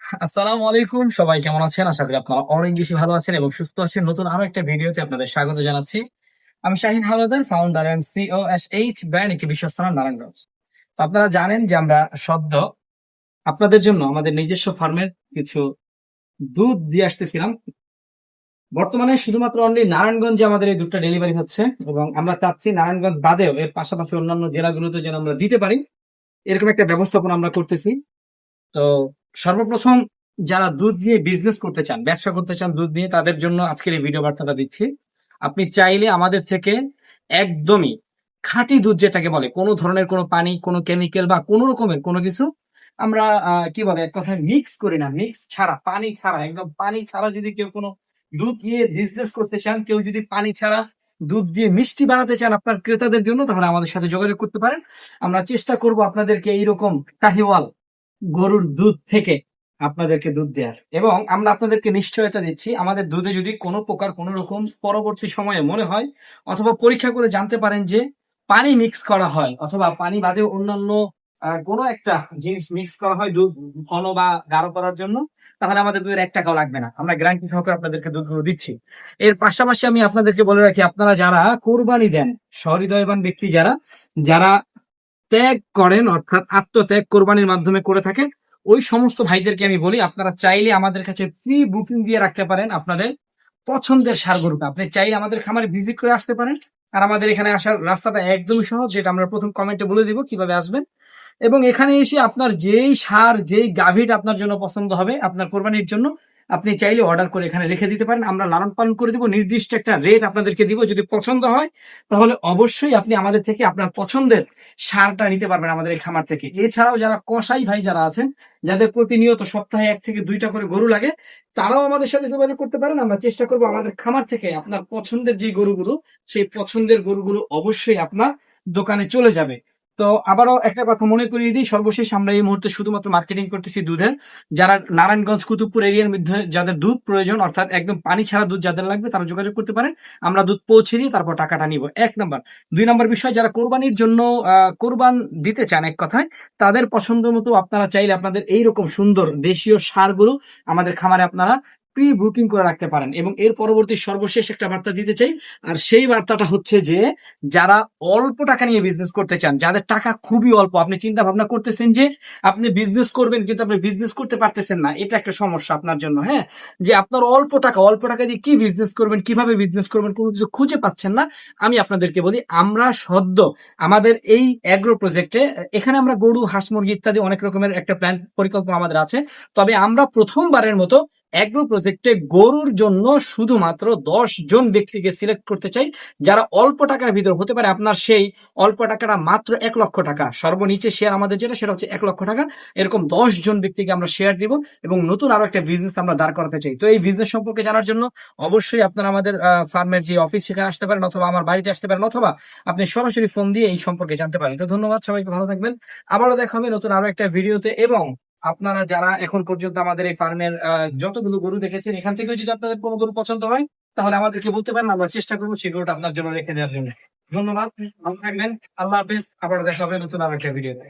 আসসালামু আলাইকুম, সবাই কেমন আছেন? আশা করি আপনারা অনেক বেশি ভালো আছেন এবং সুস্থ আছেন। নতুন আরো একটা ভিডিওতে আপনাদের স্বাগত জানাচ্ছি। আমি Shahin Howlader, founder and CEO SH brand, একটি বিশ্বস্ত নাম নারায়ণগঞ্জ। তো আপনারা জানেন যে আমরা সদ্য আপনাদের জন্য আমাদের নিজস্ব ফার্মের কিছু দুধ দিয়ে আসতেছিলাম। বর্তমানে শুধুমাত্র অনলি নারায়ণগঞ্জে আমাদের এই দুধটা ডেলিভারি হচ্ছে এবং আমরা চাচ্ছি নারায়ণগঞ্জ বাদেও এর পাশাপাশি অন্যান্য জেলাগুলোতে যেন আমরা দিতে পারি, এরকম একটা ব্যবস্থাপনা আমরা করতেছি। তো সর্বপ্রথম যারা দুধ দিয়ে বিজনেস করতে চান, ব্যবসা করতে চান দুধ নিয়ে, তাদের জন্য আজকের এই ভিডিও বার্তাটা দিচ্ছি। আপনি চাইলে আমাদের থেকে একদমই খাঁটি দুধ যেটাকে বলে, কোনো ধরনের কোনো পানি, কোনো কেমিক্যাল বা কোনো রকমের কোনো কিছু আমরা কি বলে এক কথায় মিক্স করি না, মিক্স ছাড়া, পানি ছাড়া, একদম পানি ছাড়া যদি কেউ কোনো দুধ দিয়ে বিজনেস করতে চান, কেউ যদি পানি ছাড়া দুধ দিয়ে মিষ্টি বানাতে চান আপনার ক্রেতাদের জন্য, তাহলে আমাদের সাথে যোগাযোগ করতে পারেন। আমরা চেষ্টা করব আপনাদেরকে এইরকম কাহিওয়াল গরুর দুধ থেকে আপনাদেরকে দুধ দেওয়ার, এবং আমরা আপনাদেরকে নিশ্চয়তা দিচ্ছি আমাদের দুধে যদি কোনো প্রকার কোনো রকম পরবর্তী সময়ে মনে হয় অথবা পরীক্ষা করে জানতে পারেন যে পানি মিক্স করা হয় অথবা পানি বাদে অন্যান্য কোনো একটা জিনিস মিক্স করা হয় দুধ ঘন বা গাঢ় করার জন্য, তাহলে আমাদের দুধের 1 টাকাও লাগবে না। আমরা গ্যারান্টি সহকারে আপনাদেরকে দুধগুলো দিচ্ছি। এর পাশাপাশি আমি আপনাদেরকে বলে রাখি, আপনারা যারা কোরবানি দেন, সহৃদয়বান ব্যক্তি যারা যারা ত্যাগ করেন, অর্থাৎ আত্মত্যাগ কোরবানির মাধ্যমে করে থাকেন, ওই সমস্ত ভাইদেরকে আমি বলি আপনারা চাইলে আমাদের কাছে প্রি বুকিং দিয়ে রাখতে পারেন আপনাদের পছন্দের ষাঁড় গরুটা। আপনি চাইলে আমাদের খামারে ভিজিট করে আসতে পারেন। আর আমাদের এখানে আসার রাস্তাটা একদমই সহজ, যেটা আমরা প্রথম কমেন্টে বলে দিব কিভাবে আসবেন। এবং এখানে এসে আপনার যেই ষাঁড় যেই গাভীটা আপনার জন্য পছন্দ হবে আপনার কোরবানির জন্য, আপনি চাইলে অর্ডার করে এখানে রেখে দিতে পারেন। আমরা লালন পালন করে দিব, নির্দিষ্ট একটা রেট আপনাদেরকে দিব। যদি পছন্দ হয় তাহলে অবশ্যই আপনি আমাদের থেকে আপনার পছন্দের ষাঁড়টা নিতে পারবেন আমাদের এই খামার থেকে। এছাড়াও যারা কসাই ভাই যারা আছেন, যাদের প্রতিনিয়ত সপ্তাহে 1 থেকে 2টা করে গরু লাগে, তারাও আমাদের সাথে যোগাযোগ করতে পারেন। আমরা চেষ্টা করবো আমাদের খামার থেকে আপনার পছন্দের যে গরুগুলো, সেই পছন্দের গরুগুলো অবশ্যই আপনার দোকানে চলে যাবে। তো আবারও একটা কথা মনে করিয়ে দিই, সর্বশেষ আমরা এই মুহূর্তে শুধুমাত্র মার্কেটিং করতেছি দুধের। যারা নারায়ণগঞ্জ কুতুবপুর এরিয়ার মধ্যে যাদের দুধ প্রয়োজন, অর্থাৎ একদম পানি ছাড়া দুধ যাদের লাগবে, তারা যোগাযোগ করতে পারেন। আমরা দুধ পৌঁছে দিয়ে তারপর টাকাটা নিব, 1 নাম্বার। 2 নাম্বার বিষয়, যারা কোরবানির জন্য কোরবান দিতে চান, এক কথায় তাদের পছন্দ মতো আপনারা চাইলে আপনাদের এইরকম সুন্দর দেশীয় সারগুলো আমাদের খামারে আপনারা প্রি বুকিং করে রাখতে পারেন। এবং এর পরবর্তী সর্বশেষ একটা বার্তা দিতে চাই, আর সেই বার্তাটা হচ্ছে যে যারা অল্প টাকা নিয়ে বিজনেস করতে চান, যাদের টাকা খুবই অল্প, আপনি চিন্তা ভাবনা করতেছেন যে আপনি বিজনেস করবেন কিন্তু আপনি বিজনেস করতে পারতেছেন না, এটা একটা সমস্যা আপনার জন্য। হ্যাঁ, যে আপনার অল্প টাকা দিয়ে কি বিজনেস করবেন, কিভাবে বিজনেস করবেন, কোনো কিছু খুঁজে পাচ্ছেন না, আমি আপনাদেরকে বলি আমরা সদ্য আমাদের এই অ্যাগ্রো প্রজেক্টে, এখানে আমরা গরু, হাঁস, মুরগি ইত্যাদি অনেক রকমের একটা প্ল্যান পরিকল্পনা আমাদের আছে। তবে আমরা প্রথমবারের মতো অ্যাগ্রো প্রজেক্টে গরুর জন্য শুধুমাত্র 10 জন ব্যক্তিকে সিলেক্ট করতে চাই, যারা অল্প টাকার ভিতর হতে পারে আপনার সেই অল্প টাকাটা মাত্র 1 লক্ষ টাকা, সর্বনিচে শেয়ার আমাদের যেটা সেটা হচ্ছে 1 লক্ষ টাকা। এরকম 10 জন ব্যক্তিকে আমরা শেয়ার দিব এবং নতুন আরো একটা বিজনেস আমরা দাঁড় করাতে চাই। তো এই বিজনেস সম্পর্কে জানার জন্য অবশ্যই আপনারা আমাদের ফার্মের যে অফিস, সেখানে আসতে পারেন, অথবা আমার বাড়িতে আসতে পারেন, অথবা আপনি সরাসরি ফোন দিয়ে এই সম্পর্কে জানতে পারেন। তো ধন্যবাদ, সবাইকে ভালো থাকবেন। আবারও দেখা হবে নতুন আরো একটা ভিডিওতে। এবং আপনারা যারা এখন পর্যন্ত আমাদের এই ফার্মের যতগুলো গরু দেখেছেন, এখান থেকেও যদি আপনাদের কোনো গরু পছন্দ হয় তাহলে আমাদেরকে বলতে পারেন, আমরা চেষ্টা করবো সেই গরুটা আপনার জন্য রেখে দেওয়ার জন্য। ধন্যবাদ, ভালো থাকবেন, আল্লাহ হাফেজ। আবার দেখা হবে নতুন আরো একটা ভিডিওতে।